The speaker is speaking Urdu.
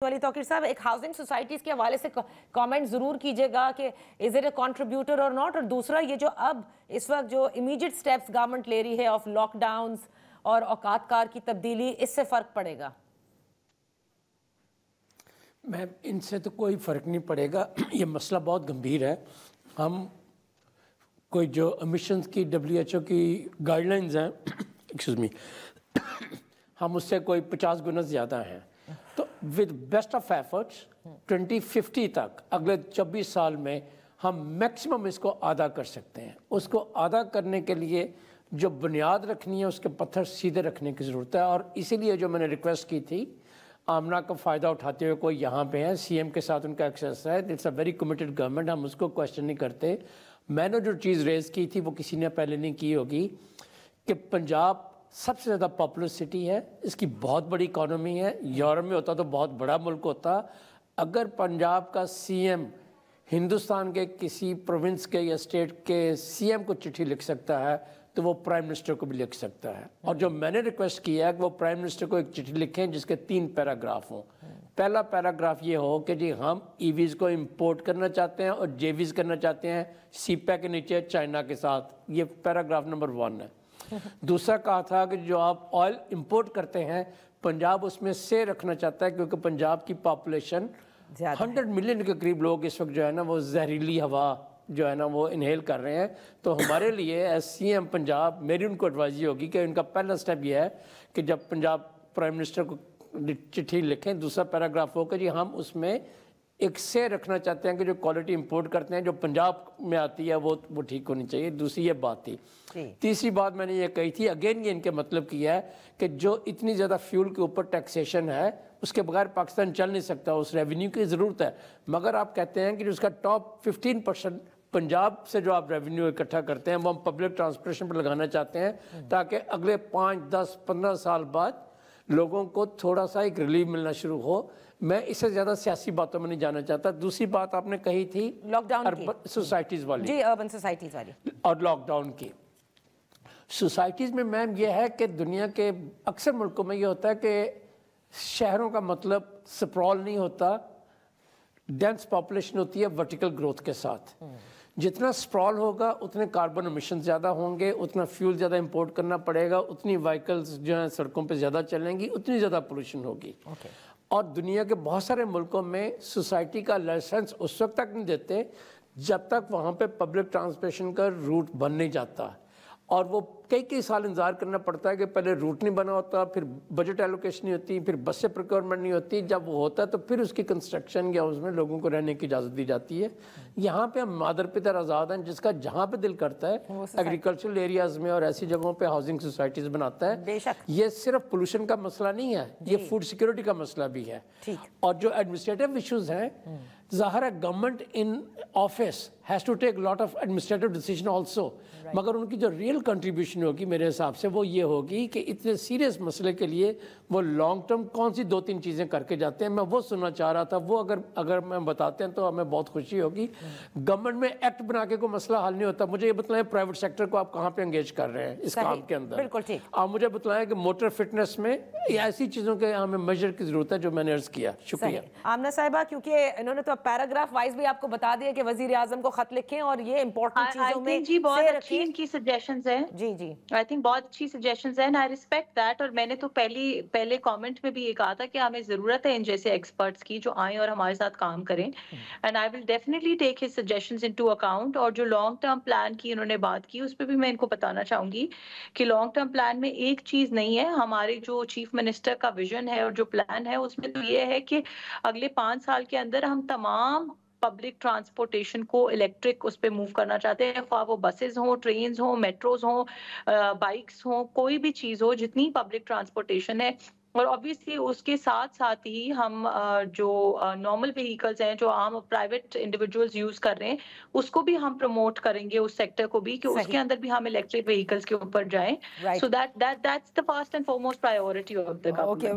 علی توقیر صاحب ایک ہاؤسنگ سوسائٹیز کے حوالے سے کامنٹ ضرور کیجیے گا کہ از اٹ اے کنٹریبیوٹر اور ناٹ، اور دوسرا یہ جو اب اس وقت جو امیڈیٹ سٹیپس گورنمنٹ لے رہی ہے آف لاک ڈاؤنز اور اوقات کار کی تبدیلی، اس سے فرق پڑے گا؟ میں ان سے تو کوئی فرق نہیں پڑے گا، یہ مسئلہ بہت گمبھیر ہے. ہم کوئی جو امیشنز کی WHO کی گائیڈ لائنز ہیں ایکسکیوز می ہم اس سے کوئی 50 گنا زیادہ ہیں. تو ود بیسٹ آف ایفرٹس 2050 تک اگلے 24 سال میں ہم میکسیمم اس کو آدھا کر سکتے ہیں. اس کو آدھا کرنے کے لیے جو بنیاد رکھنی ہے اس کے پتھر سیدھے رکھنے کی ضرورت ہے. اور اسی لیے جو میں نے ریکویسٹ کی تھی آمنہ کا فائدہ اٹھاتے ہوئے کوئی یہاں پہ ہے، CM کے ساتھ ان کا ایکسیس ہے، it's a very committed government, ہم اس کو کویشچن نہیں کرتے. میں نے جو چیز ریز کی تھی وہ کسی نے پہلے نہیں کی ہوگی کہ پنجاب سب سے زیادہ پاپولر سٹی ہے، اس کی بہت بڑی اکانومی ہے. یورپ میں ہوتا تو بہت بڑا ملک ہوتا. اگر پنجاب کا CM ہندوستان کے کسی پروونس کے یا اسٹیٹ کے CM کو چٹھی لکھ سکتا ہے تو وہ پرائم منسٹر کو بھی لکھ سکتا ہے. اور جو میں نے ریکویسٹ کیا ہے کہ وہ پرائم منسٹر کو ایک چٹھی لکھیں جس کے 3 پیراگراف ہوں. پہلا پیراگراف یہ ہو کہ جی ہم EVs کو امپورٹ کرنا چاہتے ہیں اور JVs کرنا چاہتے ہیں CPEC کے نیچے چائنا کے ساتھ. یہ پیراگراف نمبر 1 ہے. دوسرا کہا تھا کہ جو آپ آئل امپورٹ کرتے ہیں پنجاب اس میں سے رکھنا چاہتا ہے کیونکہ پنجاب کی پاپولیشن 100 ملین کے قریب لوگ اس وقت جو ہے نا وہ زہریلی ہوا جو ہے نا وہ انہیل کر رہے ہیں. تو ہمارے لیے ایز CM پنجاب میری ان کو ایڈوائزی ہوگی کہ ان کا پہلا سٹیپ یہ ہے کہ جب پنجاب پرائم منسٹر کو چٹھی لکھیں دوسرا پیراگراف ہو کہ جی ہم اس میں ایک سے رکھنا چاہتے ہیں کہ جو کوالٹی امپورٹ کرتے ہیں جو پنجاب میں آتی ہے وہ ٹھیک ہونی چاہیے. دوسری یہ بات تھی. تیسری بات میں نے یہ کہی تھی، اگین یہ ان کے مطلب کی ہے کہ جو اتنی زیادہ فیول کے اوپر ٹیکسیشن ہے اس کے بغیر پاکستان چل نہیں سکتا، اس ریونیو کی ضرورت ہے. مگر آپ کہتے ہیں کہ اس کا ٹاپ 15% پنجاب سے جو آپ ریونیو اکٹھا کرتے ہیں وہ ہم پبلک ٹرانسپورٹیشن پر لگانا چاہتے ہیں تاکہ اگلے 5 10 15 سال بعد لوگوں کو تھوڑا سا ایک ریلیف ملنا شروع ہو. میں اس سے زیادہ سیاسی باتوں میں نہیں جانا چاہتا. دوسری بات آپ نے کہی تھی لاک ڈاؤن اربن سوسائٹیز والی، جی اربن سوسائٹیز والی اور لاک ڈاؤن کی سوسائٹیز میں میم یہ ہے کہ دنیا کے اکثر ملکوں میں یہ ہوتا ہے کہ شہروں کا مطلب سپرول نہیں ہوتا، ڈینس پاپولیشن ہوتی ہے ورٹیکل گروتھ کے ساتھ. جتنا سپرال ہوگا اتنے کاربن امیشن زیادہ ہوں گے، اتنا فیول زیادہ امپورٹ کرنا پڑے گا، اتنی وائیکلز جو ہیں سڑکوں پہ زیادہ چلیں گی، اتنی زیادہ پولوشن ہوگی. اور دنیا کے بہت سارے ملکوں میں سوسائٹی کا لائسنس اس وقت تک نہیں دیتے جب تک وہاں پہ پبلک ٹرانسپورٹیشن کا روٹ بن نہیں جاتا. اور وہ کئی سال انتظار کرنا پڑتا ہے کہ پہلے روٹ نہیں بنا ہوتا، پھر بجٹ ایلوکیشن نہیں ہوتی، پھر بس سے پروکیورمنٹ نہیں ہوتی. جب وہ ہوتا ہے تو پھر اس کی کنسٹرکشن یا اس میں لوگوں کو رہنے کی اجازت دی جاتی ہے. یہاں پہ ہم مادر پتر آزاد ہیں، جس کا جہاں پہ دل کرتا ہے ایگریکلچرل ایریاز میں اور ایسی جگہوں پہ ہاؤسنگ سوسائٹیز بناتا ہے. یہ صرف پولوشن کا مسئلہ نہیں ہے، یہ فوڈ سیکورٹی کا مسئلہ بھی ہے. اور جو ایڈمنسٹریٹو ایشوز ہیں ظاہر ہے government in office has to take lot of administrative decision also, مگر ان کی جو ریئل کنٹریبیوشن ہوگی میرے حساب سے وہ یہ ہوگی کہ اتنے سیریس مسئلے کے لیے وہ لانگ ٹرم کون سی 2-3 چیزیں کر کے جاتے ہیں. میں وہ سننا چاہ رہا تھا، وہ اگر میں بتاتے ہیں تو ہمیں بہت خوشی ہوگی. گورنمنٹ میں ایکٹ بنا کے کوئی مسئلہ حل نہیں ہوتا. مجھے یہ بتلائیں پرائیویٹ سیکٹر کو آپ کہاں پہ انگیج کر رہے ہیں اس کام کے اندر. بالکل ٹھیک. آپ مجھے بتلائیں کہ موٹر فٹنس میں ایسی چیزوں کے ہمیں میجر کی ضرورت ہے جو میں نے عرض کیا. شکریہ. آمنہ صاحبہ کیونکہ انہوں نے تو پیراگراف وائز بھی آپ کو بتا دیا کہ وزیر اعظم کو خط لکھیں اور یہ امپورٹنٹ چیزوں میں جی بہت اچھی ان کی سجیشنز ہیں. جی جی آئی تھنک بہت اچھی سجیشنز ہیں. I respect that. اور میں نے تو پہلے کامنٹ میں بھی یہ کہا تھا کہ ہمیں ضرورت ہے ان جیسے ایکسپرٹس کی جو آئیں اور ہمارے ساتھ کام کریں. And I will definitely take his suggestions into account. اور جو لانگ ٹرم پلان کی انہوں نے بات کی اس پہ بھی میں ان کو بتانا چاہوں گی کہ لانگ ٹرم پلان میں ایک چیز نہیں ہے. ہمارے جو چیف منسٹر کا ویژن ہے اور جو پلان ہے اس میں تو یہ ہے کہ اگلے 5 سال کے اندر ہم تمام پبلک ٹرانسپورٹیشن کو الیکٹرک اس پہ موو کرنا چاہتے ہیں، خواہ وہ بسز ہوں، ٹرینز ہوں، میٹروز ہوں، بائکس ہوں، کوئی بھی چیز ہو جتنی پبلک ٹرانسپورٹیشن ہے. اور obviously اس کے ساتھ ہی ہم جو نارمل وہیکلز ہیں جو عام پرائیویٹ انڈیویجولز یوز کر رہے ہیں اس کو بھی ہم پروموٹ کریں گے، اس سیکٹر کو بھی کہ اس کے اندر بھی ہم الیکٹرک وہیکلز کے اوپر جائیں. So that's the first and foremost priority of the government.